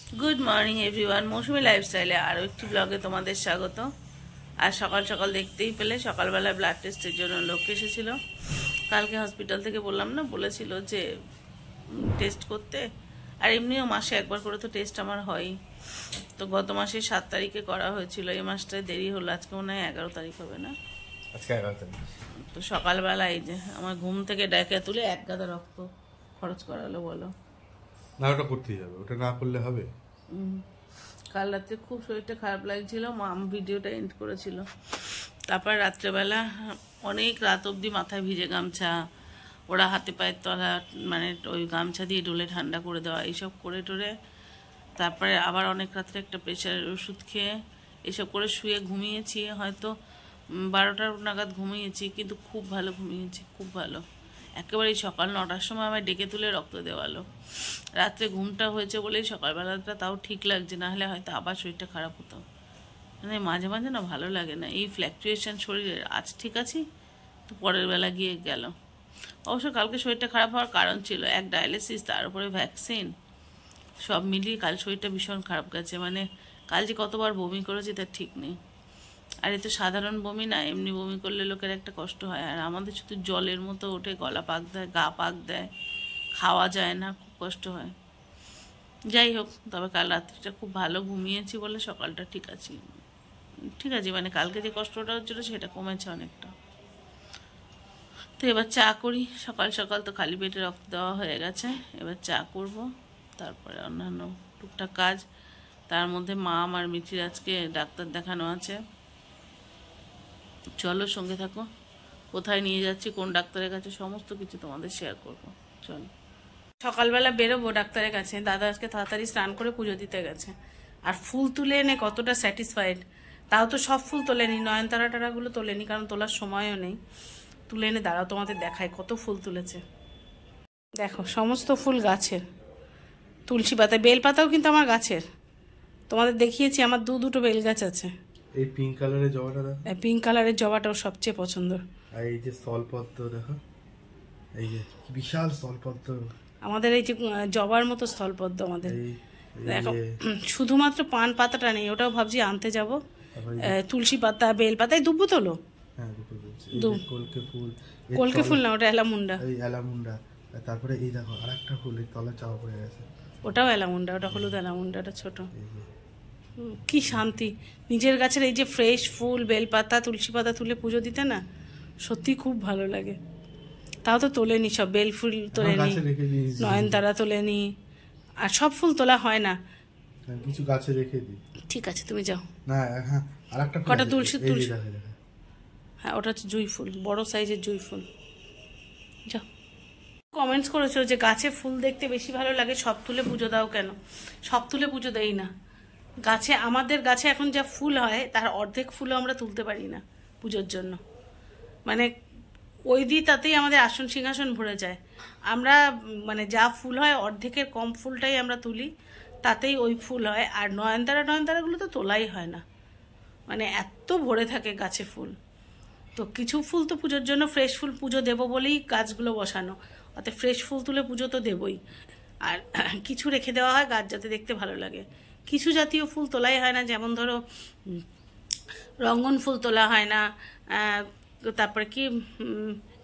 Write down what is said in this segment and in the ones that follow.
Good morning everyone, মৌসুমি লাইফস্টাইলে আরও একটি ব্লগে তোমাদের স্বাগত। আর সকাল সকাল দেখতেই পেলে সকালবেলা ব্লাড টেস্টের জন্য লোক এসেছিলো। কালকে হসপিটাল থেকে বলেছিল যে টেস্ট করতে। আর এমনিও মাসে একবার করে তো টেস্ট আমার হয়। তো গত মাসে 7 তারিখে করা হয়েছিল, এই মাসটায় দেরি হলো, আজকে মনে হয় 11 তারিখ হবে না? আজকে 11 তারিখ। তো সকালবেলা এই যে আমার ঘুম থেকে ডেকে তুলে 1 গাদা রক্ত খরচ করালো। বলো না, ওটা করতেই হবে, ওটা না করলে হবে? কাল রাতে খুব শরীরটা খারাপ লাগছিল, মাম ভিডিওটা এন্ড করেছিল। তারপর রাত্রেবেলা অনেক রাত অবধি মাথায় ভিজে গামছা, ওরা হাতে পায়ের তলা মানে ওই গামছা দিয়ে ডলে ঠান্ডা করে দেওয়া, এইসব করে টোরে তারপরে আবার অনেক রাত্রে একটা প্রেশারের ওষুধ খেয়ে এসব করে শুয়ে ঘুমিয়েছি। হয়তো 12টা নাগাদ ঘুমিয়েছি, কিন্তু খুব ভালো ঘুমিয়েছি, খুব ভালো। একেবারে সকাল 9টার সময় আমায় ডেকে তুলে রক্ত দেওয়ালো। রাত্রে ঘুমটা হয়েছে বলেই সকালবেলাটা তাও ঠিক লাগছে, না হলে হয়তো আবার শরীরটা খারাপ হতো। মানে মাঝে মাঝে না ভালো লাগে না এই ফ্ল্যাকচুয়েশন শরীরের। আজ ঠিক আছি, তো পরের বেলা গিয়ে গেল। অবশ্য কালকে শরীরটা খারাপ হওয়ার কারণ ছিল এক ডায়ালিসিস, তার উপরে ভ্যাকসিন, সব মিলিয়ে কাল শরীরটা ভীষণ খারাপ গেছে। মানে কাল যে কতবার বমি করেছি তার ঠিক নেই। আর এ তো সাধারণ বমি না, এমনি বমি করলে লোকের একটা কষ্ট হয়। আর আমাদের শুধু জলের মতো ওঠে, গলা পাক দেয়, গা পাক দেয়, খাওয়া যায় না, খুব কষ্ট হয়। যাই হোক, তবে কাল রাত্রিটা খুব ভালো ঘুমিয়েছি বলে সকালটা ঠিক আছে। মানে কালকে যে কষ্টটা হচ্ছিলো সেটা কমেছে অনেকটা। তো এবার চা করি। সকাল সকাল তো খালি পেটে রক্ত দেওয়া হয়ে গেছে, এবার চা করব, তারপরে অন্যান্য টুকটাক কাজ। তার মধ্যে মা আর মিঠির আজকে ডাক্তার দেখানো আছে। চলো সঙ্গে থাকো, কোথায় নিয়ে যাচ্ছি, কোন ডাক্তারের কাছে, সমস্ত কিছু তোমাদের শেয়ার করব। চলো, সকালবেলা বেরোবো ডাক্তারের কাছে। দাদা আজকে তাড়াতাড়ি স্নান করে পুজো দিতে গেছে। আর ফুল তুলে এনে কতটা স্যাটিসফাইড। তাও তো সব ফুল তোলেনি, নয়নতারা টারাগুলো তোলেনি, কারণ তোলার সময়ও নেই। তুলে এনে দাঁড়াও তোমাদের দেখায় কত ফুল তুলেছে। দেখো সমস্ত ফুল গাছের, তুলসী পাতা, বেল পাতাও কিন্তু আমার গাছের। তোমাদের দেখিয়েছি আমার দুটো বেল গাছ আছে। এই পিঙ্ক কালারের জবাটা দেখো, এই পিঙ্ক কালারের জবাটাও সবচেয়ে পছন্দ। আর এই যে স্থলপদ্ম দেখো, এই যে বিশাল স্থলপদ্ম আমাদের, এই যে জবার মতো স্থলপদ্ম আমাদের। দেখো শুধুমাত্র পান পাতাটা নেই, ওটাও ভাবছি আনতে যাব। তুলসী পাতা, বেল পাতা, এই দুব্বো তোলো। হ্যাঁ, কলকে ফুল না, ওটা এলামুন্ডা। এই এলামুন্ডা। তারপরে এই দেখো আরেকটা ফুল এই তলা চাপা পড়ে গেছে, ওটাও এলামুন্ডা, ওটা হলুদ এলামুন্ডা, ওটা ছোট। কি শান্তি নিজের গাছের এই যে ফ্রেশ ফুল, বেলপাতা, তুলসী পাতা তুলে পুজো দিতে না সত্যি খুব ভালো লাগে। তাও তো তোলেনি সব, বেল ফুল তোলেনি, নয়নতারা তোলেনি, আর সব ফুল তোলা হয় না, কিছু গাছে রেখে দিই। ঠিক আছে তুমি যাও। না হ্যাঁ, আরেকটা কটা তুলসী, হ্যাঁ ওটা হচ্ছে জুঁই ফুল, বড় সাইজের জুঁই ফুল। যাও। কমেন্টস করেছো যে গাছে ফুল দেখতে বেশি ভালো লাগে, সব তুলে পুজো দাও কেন? সব তুলে পুজো দেই না। গাছে, আমাদের গাছে এখন যা ফুল হয় তার অর্ধেক ফুলও আমরা তুলতে পারি না পুজোর জন্য। মানে ওই দিয়ে তাতেই আমাদের আসন সিংহাসন ভরে যায়। আমরা মানে যা ফুল হয় অর্ধেকের কম ফুলটাই আমরা তুলি, তাতেই ওই ফুল হয়। আর নয়নতারাগুলো তো তোলাই হয় না, মানে এত ভরে থাকে গাছে ফুল। তো কিছু ফুল তো পুজোর জন্য, ফ্রেশ ফুল পুজো দেবো বলেই গাছগুলো বসানো, অর্থাৎ ফ্রেশ ফুল তুলে পুজো তো দেবই। আর কিছু রেখে দেওয়া হয় গাছ যাতে দেখতে ভালো লাগে। কিছু জাতীয় ফুল তোলাই হয় না, যেমন ধরো রঙ্গন ফুল তোলা হয় না, তারপরে কি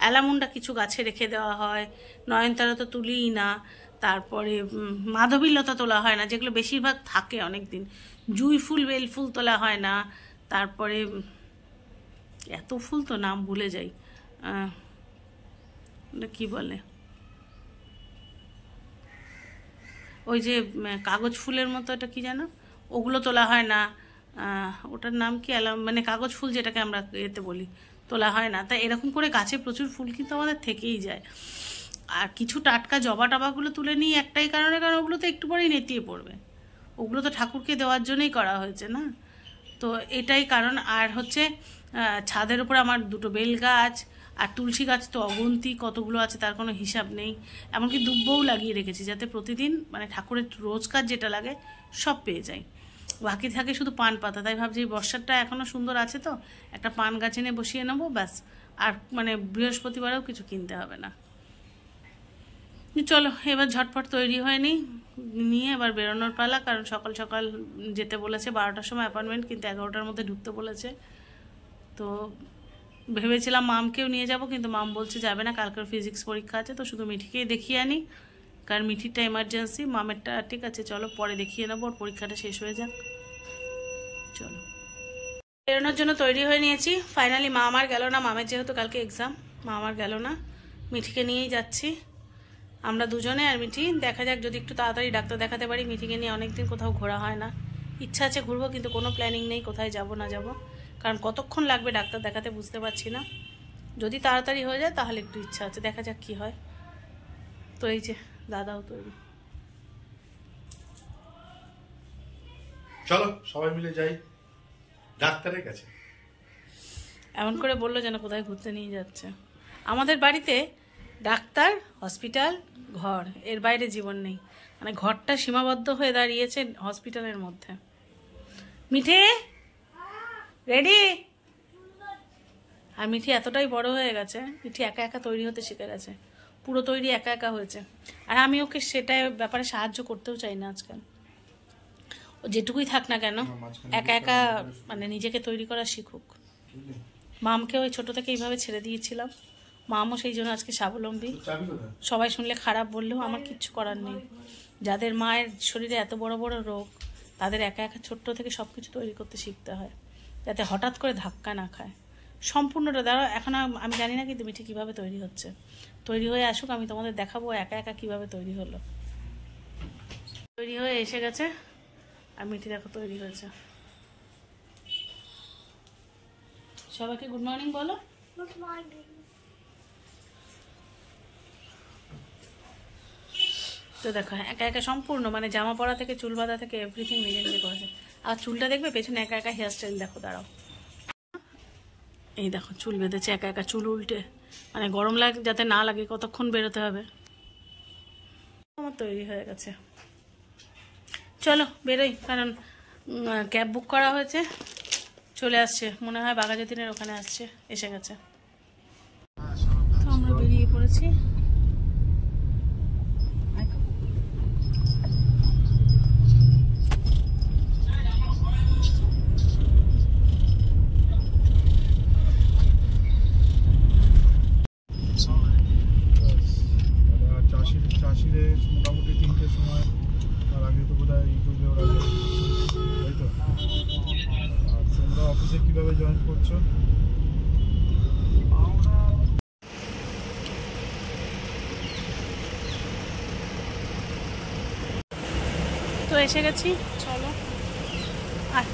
অ্যালামুন্ডা কিছু গাছে রেখে দেওয়া হয়, নয়নতারা তো তুলিই না, তারপরে মাধবীলতা তোলা হয় না, যেগুলো বেশিরভাগ থাকে অনেক দিন, জুঁই ফুল, বেল ফুল তোলা হয় না, তারপরে এত ফুল তো নাম ভুলে যাই, কি বলে ওই যে কাগজ ফুলের মতো, এটা কি জানো, ওগুলো তোলা হয় না। ওটার নাম কি, মানে কাগজ ফুল যেটাকে আমরা এতে বলি, তোলা হয় না। তাই এরকম করে গাছে প্রচুর ফুল কিন্তু আমাদের থেকেই যায়। আর কিছু টাটকা জবা টবাগুলো তুলে নিই একটাই কারণে, কারণ ওগুলো তো একটু পরেই নেতিয়ে পড়বে, ওগুলো তো ঠাকুরকে দেওয়ার জন্যই করা হয়েছে না, তো এটাই কারণ। আর হচ্ছে ছাদের উপরে আমার 2টো বেল গাছ, আর তুলসী গাছ তো অগুন্তি কতগুলো আছে, তার কোনো হিসাব নেই। এমনকি দুব্বও লাগিয়ে রেখেছি, যাতে প্রতিদিন মানে ঠাকুরের রোজকার যেটা লাগে সব পেয়ে যাই। বাকি থাকে শুধু পান পাতা। তাই ভাবছি বর্ষাটা এখনও সুন্দর আছে, তো একটা পান গাছ এনে বসিয়ে নেবো, ব্যাস। আর মানে বৃহস্পতিবারেও কিছু কিনতে হবে না। চলো এবার ঝটপট তৈরি হয়ে নিই, নিয়ে এবার বেরোনোর পালা, কারণ সকাল সকাল যেতে বলেছে, 12টার সময় অ্যাপয়েন্টমেন্ট, কিন্তু 11টার মধ্যে ঢুকতে বলেছে। তো ভেবেছিলাম মামকেও নিয়ে যাব, কিন্তু মাম বলছে যাবে না, কালকের ফিজিক্স পরীক্ষা আছে, তো শুধু মিঠিকেই দেখিয়ে আনি, কারণ মিঠিরটা এমার্জেন্সি, মামেরটা ঠিক আছে চলো পরে দেখিয়ে নেবো, ওর পরীক্ষাটা শেষ হয়ে যাক। চলো বেরোনোর জন্য তৈরি হয়ে নিয়েছি। ফাইনালি মা আমার গেল না, মামের যেহেতু কালকে এক্সাম, মা আমার গেল না, মিঠিকে নিয়েই যাচ্ছি আমরা দুজনে। আর মিঠি দেখা যাক যদি একটু তাড়াতাড়ি ডাক্তার দেখাতে পারি, মিঠিকে নিয়ে অনেকদিন কোথাও ঘোরা হয় না, ইচ্ছা আছে ঘুরবো, কিন্তু কোনো প্ল্যানিং নেই কোথায় যাব না যাব, কারণ কতক্ষণ লাগবে ডাক্তার দেখাতে বুঝতে পারছি না। যদি তাড়াতাড়ি হয়ে যায় তাহলে একটু ইচ্ছা আছে, দেখা যাক কি হয়। তো এই যে দাদাও তৈরি, চলো সবাই মিলে যাই ডাক্তারের কাছে। এমন করে বললো যেন কোথায় ঘুরতে নিয়ে যাচ্ছে। আমাদের বাড়িতে ডাক্তার, হসপিটাল, ঘর, এর বাইরে জীবন নেই, মানে ঘরটা সীমাবদ্ধ হয়ে দাঁড়িয়েছে হসপিটালের মধ্যে। মিঠে রেডি? আর মিঠি এতটাই বড় হয়ে গেছে, মিঠি একা একা তৈরি হতে শিখে গেছে, পুরো তৈরি একা একা হয়েছে। আর আমি ওকে সেটা ব্যাপারে সাহায্য করতেও চাই না আজকাল, ও যেটুকুই থাক না কেন একা একা মানে নিজেকে তৈরি করা শিখুক। মামকে ওই ছোট থেকে এইভাবে ছেড়ে দিয়েছিলাম, মামও সেই জন্য আজকে স্বাবলম্বী। সবাই শুনলে খারাপ বললেও আমার কিচ্ছু করার নেই, যাদের মায়ের শরীরে এত বড় বড় রোগ তাদের একা একা ছোট্ট থেকে সব কিছু তৈরি করতে শিখতে হয়, যাতে হঠাৎ করে ধাক্কা না খায়। সম্পূর্ণটা দাঁড়াও, এখন আমি জানি না কিন্তু মিঠি কীভাবে তৈরি হচ্ছে, তৈরি হয়ে আসুক, আমি তোমাদের দেখাবো একা একা কীভাবে তৈরি হলো। তৈরি হয়ে এসে গেছে, আর মিঠি দেখো তৈরি হয়েছে। সবাইকে গুড মর্নিং বলো। Good morning. তো দেখো একা একা সম্পূর্ণ, মানে জামা পরা থেকে চুল বাঁধা থেকে এভরিথিং নিজে নিজে করেছে। আর চুলটা দেখবে পেছনে একা একা হেয়ার স্টাইল দেখো, দাঁড়াও এই দেখো চুল বেঁধেছে একা একা, চুল উল্টে, মানে গরম যাতে না লাগে কতক্ষণ বেরোতে হবে। আমার তৈরি হয়ে গেছে, চলো বেরোই, কারণ ক্যাব বুক করা হয়েছে, চলে আসছে মনে হয় বাঘাযতীনের ওখানে আসছে, এসে গেছে। তো আমরা বেরিয়ে পড়েছি। চাষিরে মোটামুটি 3টের সময়, তার আগে তো বোধহয় ইউটিউবে ওরা তাই তো। আর তোমরা অফিসে কীভাবে জয়েন করছো? তো এসে গেছি, চলো আর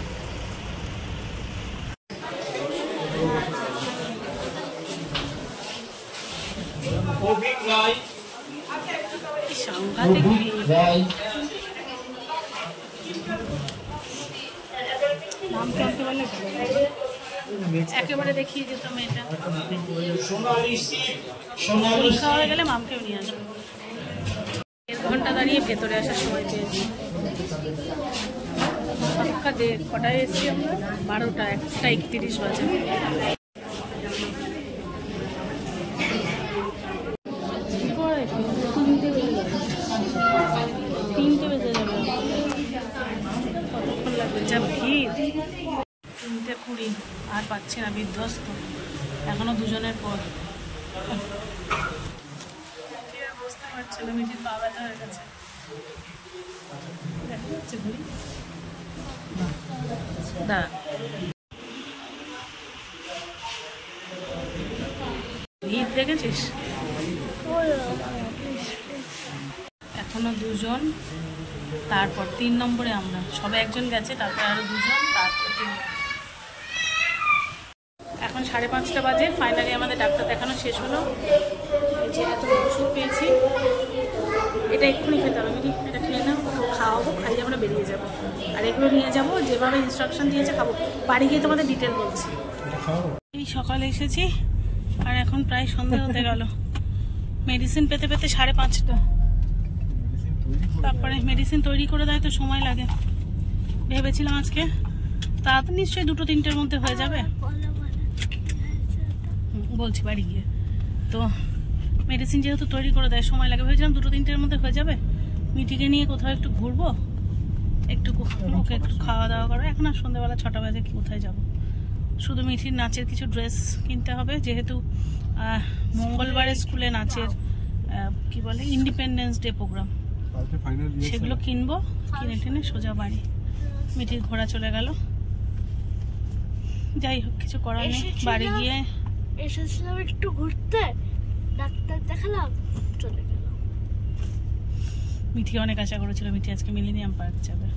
সাংঘাতিক ভিড়। নাম চলতে বললে একেবারে দেখিয়ে যেতাম এটা, পরীক্ষা হয়ে গেলে মামকেও নিয়ে আসবো। 1 ঘন্টা দাঁড়িয়ে ভেতরে আসার সময় পেয়েছি। কটায় এসেছি আমরা? 12টা, 1:31 বাজে। তিনটে বেজে যাবে, কতক্ষণ লাগবে, যা ভিড়। 3:20, আর পাচ্ছি না, বিধ্বস্ত এখনো দুজনের পর। বুঝতে পারছি না, মিঠির পা ব্যথা হয়ে গেছে, দেখা যাচ্ছে ঘুরি দাঁড়া। ভিড় দেখেছিস? এখনো 2জন, তারপর 3 নম্বরে আমরা, সবে 1জন গেছে, তারপর আরো 2জন, তারপর 3। এখন 5:30 বাজে, ফাইনালি আমাদের ডাক্তার দেখানো শেষ হলো। এই যে এত ওষুধ পেয়েছি, এটা এক্ষুনি খেতে হবে, মিঠি এটা খেয়ে নাও, খাওয়াবো, খাইয়ে আমরা বেরিয়ে যাবো। আর এগুলো নিয়ে যাবো, যেভাবে ইনস্ট্রাকশন দিয়েছে খাবো, বাড়ি গিয়ে তোমাদের ডিটেল বলছি। এই সকালে এসেছি আর এখন প্রায় সন্ধ্যা হতে গেল, মেডিসিন পেতে পেতে 5:30। তারপরে মেডিসিন তৈরি করে দেয় তো সময় লাগে। ভেবেছিলাম আজকে তাড়াতাড়ি নিশ্চয়ই 2-3টের মধ্যে হয়ে যাবে, বলছি বাড়ি গিয়ে। তো মেডিসিন যেহেতু তৈরি করে দেয় সময় লাগে, ভেবেছিলাম 2-3টের মধ্যে হয়ে যাবে, মিঠিকে নিয়ে কোথাও একটু ঘুরবো, একটু ওকে একটু খাওয়া দাওয়া করবো। এখন আর সন্ধ্যাবেলা 6টা বাজে, কোথায় যাব? শুধু মিঠির নাচের কিছু ড্রেস কিনতে হবে, যেহেতু মঙ্গলবারে স্কুলে নাচের কি বলে ইন্ডিপেন্ডেন্স ডে প্রোগ্রাম, সেগুলো কিনবো। কিনে টেনে সোজা বাড়ি। মিঠির ঘোরা চলে গেল, যাই হোক কিছু করার নেই। বাড়ি গিয়ে এসেছিলাম একটু ঘুরতে, ডাক্তার দেখালাম, চলে গেল। মিঠি অনেক আশা করেছিল মিঠি আজকে মিলেনিয়াম পার্ক যাবে,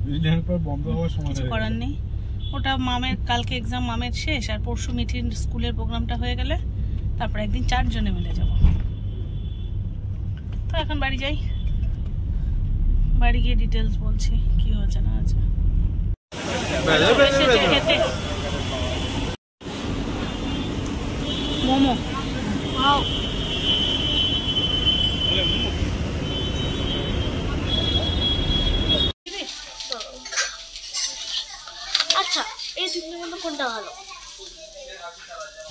মিলেনিয়াম পার্ক বন্ধ হওয়ার সময় কিছু করার নেই। ওটা মামের কালকে এক্সাম, মামের শেষ, আর পরশু মিঠির স্কুলের প্রোগ্রামটা হয়ে গেলে তারপর একদিন 4 জনে মিলে যাব। তো এখন বাড়ি যাই, বাড়ি গিয়ে ডিটেলস বলছি কি হয়েছে না আছে। মোমো আচ্ছা, এই তিনটের মধ্যে কোনটা ভালো?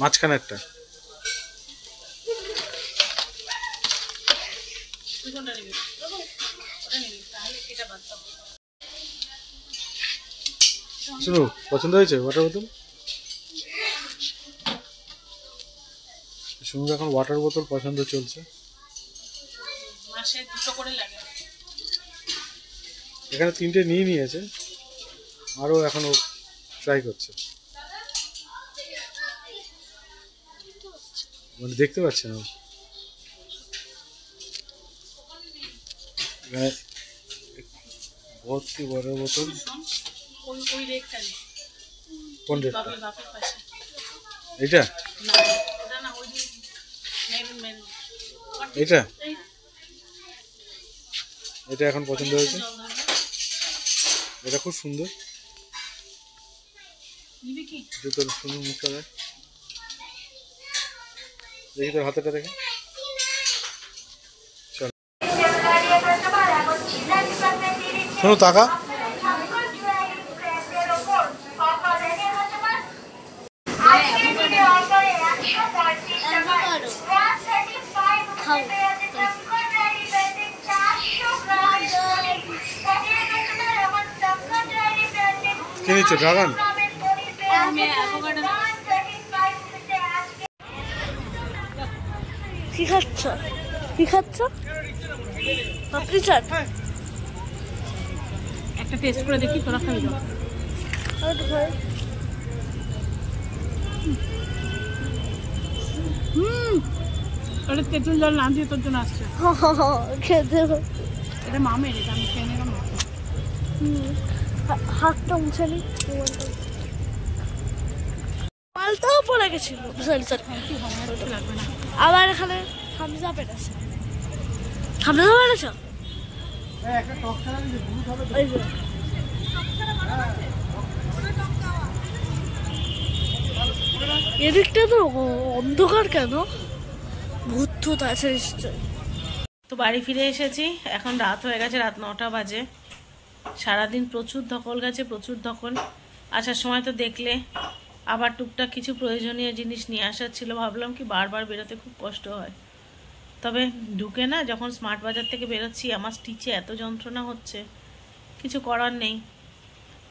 মাঝখানে একটা শুনো, পছন্দ হয়েছে ওয়াটার বোতল? শুনুন, এখন ওয়াটার বোতল পছন্দ চলছে। মাসে 2টো করে লাগে। এখানে 3টে নিয়ে নিয়েছে, আরও এখনো ট্রাই করছে, মানে দেখতে পাচ্ছে না। ভর্তি ওয়াটার বোতল। কোন রেটটা? এইটা? এইটা এটা এখন পছন্দ হয়েছে, এটা খুব সুন্দর। তোর সুন্দর মুখটা দেখ, দেখি তোর হাতেটা দেখে। চল শোনো, টাকা কি নিচ্ছ? ড্রাগন? কি খাচ্ছ? কি খাচ্ছ? পাপড়ি চাট? একটা টেস্ট করে দেখি, তোরা খাবি না? ওটা তেঁতুল জল না দিয়ে তোর জন্য আসছে। খেতে এটা মামের, এটা আমি খেয়ে নিলাম। হাতটা মুছে নি, মালটাও পড়ে গেছিল। লাগবে না। আবার এখানে থামস আপ আছে। থামস আপ এনেছ? এদিকটা তো অন্ধকার কেন? ভূত টুত আছে নিশ্চয়। তো বাড়ি ফিরে এসেছি, এখন রাত হয়ে গেছে, রাত 9টা বাজে। সারাদিন প্রচুর ধকল গেছে, প্রচুর ধকল। আসার সময় তো দেখলে, আবার টুকটাক কিছু প্রয়োজনীয় জিনিস নিয়ে আসার ছিল। ভাবলাম কি বারবার বেরোতে খুব কষ্ট হয়, তবে ঢুকে না যখন স্মার্ট বাজার থেকে বেরোচ্ছি আমার স্টিচে এত যন্ত্রণা হচ্ছে, কিছু করার নেই।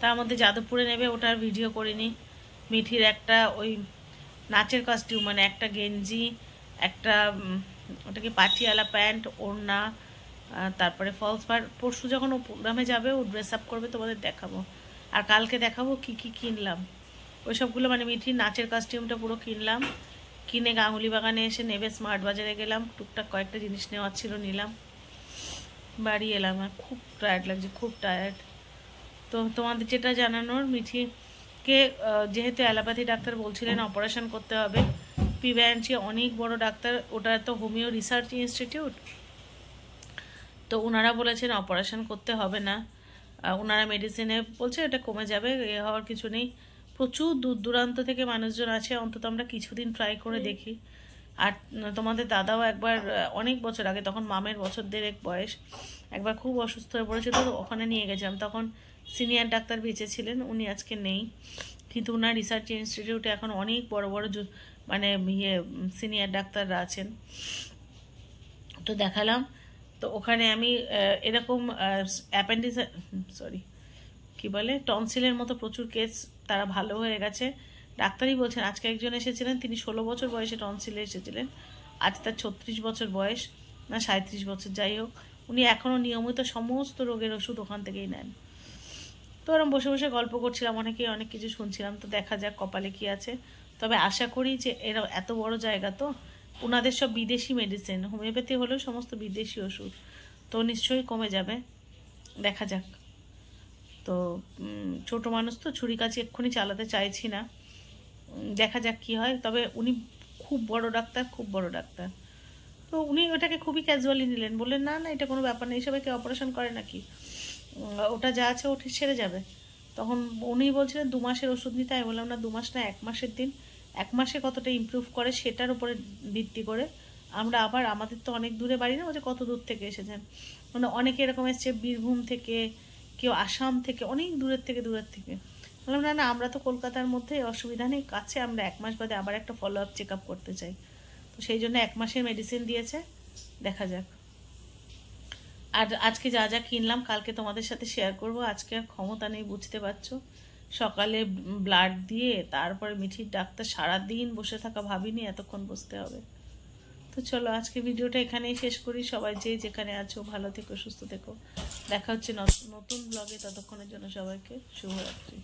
তার মধ্যে যাদবপুরে নেবে, ওটার ভিডিও করিনি। মিঠির একটা ওই নাচের কস্টিউম, মানে একটা গেঞ্জি, একটা ওটাকে পাটিয়ালা প্যান্ট, ওড়না, তারপরে ফলস পার। পরশু যখন ও প্রোগ্রামে যাবে, ও ড্রেস আপ করবে, তোমাদের দেখাবো। আর কালকে দেখাবো কি কি কিনলাম ওই সবগুলো। মানে মিঠির নাচের কস্টিউমটা পুরো কিনলাম, কিনে গাঙ্গুলি বাগানে এসে নেবে স্মার্ট বাজারে গেলাম, টুকটাক কয়েকটা জিনিস নেওয়ার ছিল নিলাম, বাড়ি এলাম। আর খুব টায়ার্ড লাগছে, খুব টায়ার্ড। তো তোমাদের যেটা জানানোর, মিঠিকে যেহেতু অ্যালোপ্যাথি ডাক্তার বলছিলেন অপারেশন করতে হবে, পিভ্যানচি অনেক বড় ডাক্তার, ওটা তো হোমিও রিসার্চ ইনস্টিটিউট, তো ওনারা বলেছেন অপারেশন করতে হবে না। ওনারা মেডিসিনে বলছে এটা কমে যাবে, এ হওয়ার কিছু নেই। প্রচুর দূর দূরান্ত থেকে মানুষজন আছে, অন্তত আমরা কিছুদিন ট্রাই করে দেখি। আর তোমাদের দাদাও একবার অনেক বছর আগে, তখন মামের বছর 1.5 বয়স, একবার খুব অসুস্থ হয়ে পড়েছিল, তো ওখানে নিয়ে গেছিলাম। তখন সিনিয়র ডাক্তার বেঁচে ছিলেন, উনি আজকে নেই, কিন্তু ওনার রিসার্চ ইনস্টিটিউটে এখন অনেক বড় বড় মানে সিনিয়র ডাক্তাররা আছেন। তো দেখালাম, তো ওখানে আমি এরকম কি বলে টনসিলের মতো প্রচুর কেস তারা ভালো হয়ে গেছে। ডাক্তারই বলছেন, আজকে একজন এসেছিলেন, তিনি 16 বছর বয়সে টনসিলে এসেছিলেন, আজ তার 36 বছর বয়স, না 37 বছর, যাই হোক, উনি এখনও নিয়মিত সমস্ত রোগের ওষুধ ওখান থেকেই নেন। তো ওরকম বসে বসে গল্প করছিলাম, অনেকেই অনেক কিছু শুনছিলাম। তো দেখা যাক কপালে কি আছে। তবে আশা করি যে এরা এত বড় জায়গা, তো ওনাদের সব বিদেশি মেডিসিন, হোমিওপ্যাথি হলেও সমস্ত বিদেশি ওষুধ, তো নিশ্চয়ই কমে যাবে, দেখা যাক। তো ছোট মানুষ তো, ছুরি কাছি এক্ষুনি চালাতে চাইছি না, দেখা যাক কি হয়। তবে উনি খুব বড় ডাক্তার, খুব বড় ডাক্তার। তো উনি ওটাকে খুবই ক্যাজুয়ালি নিলেন, বললেন না না এটা কোনো ব্যাপার নেই, সবাইকে অপারেশন করে নাকি, ওটা যা আছে ওটা সেরে যাবে। তখন উনি বলছিলেন 2 মাসের ওষুধ নিতে। আমি বললাম না 2 মাস না, 1 মাসের দিন। 1 মাসে কতটা ইমপ্রুভ করে সেটার উপরে ভিত্তি করে আমরা আবার, আমাদের তো অনেক দূরে বাড়ি না, যে কত দূর থেকে এসেছেন, মানে অনেকে এরকম এসছে বীরভূম থেকে, কেউ আসাম থেকে, অনেক দূরের থেকে বললাম না না, আমরা তো কলকাতার মধ্যে, অসুবিধা নেই, কাছে, আমরা 1 মাস বাদে আবার একটা ফলো আপ চেক আপ করতে চাই। তো সেই জন্য 1 মাসের মেডিসিন দিয়েছে, দেখা যাক। আর আজকে যা যা কিনলাম কালকে তোমাদের সাথে শেয়ার করব। আজকে আর ক্ষমতা নেই, বুঝতে পারছো, সকালে ব্লাড দিয়ে তারপরে মিঠির ডাক্তার, সারাদিন বসে থাকা ভাবিনি এতক্ষণ বসতে হবে। তো চলো আজকে ভিডিওটা এখানেই শেষ করি। সবাই যে যেখানে আছো ভালো থেকো, সুস্থ থেকো, দেখা হচ্ছে নতুন ব্লগে। ততক্ষণের জন্য সবাইকে শুভরাত্রি।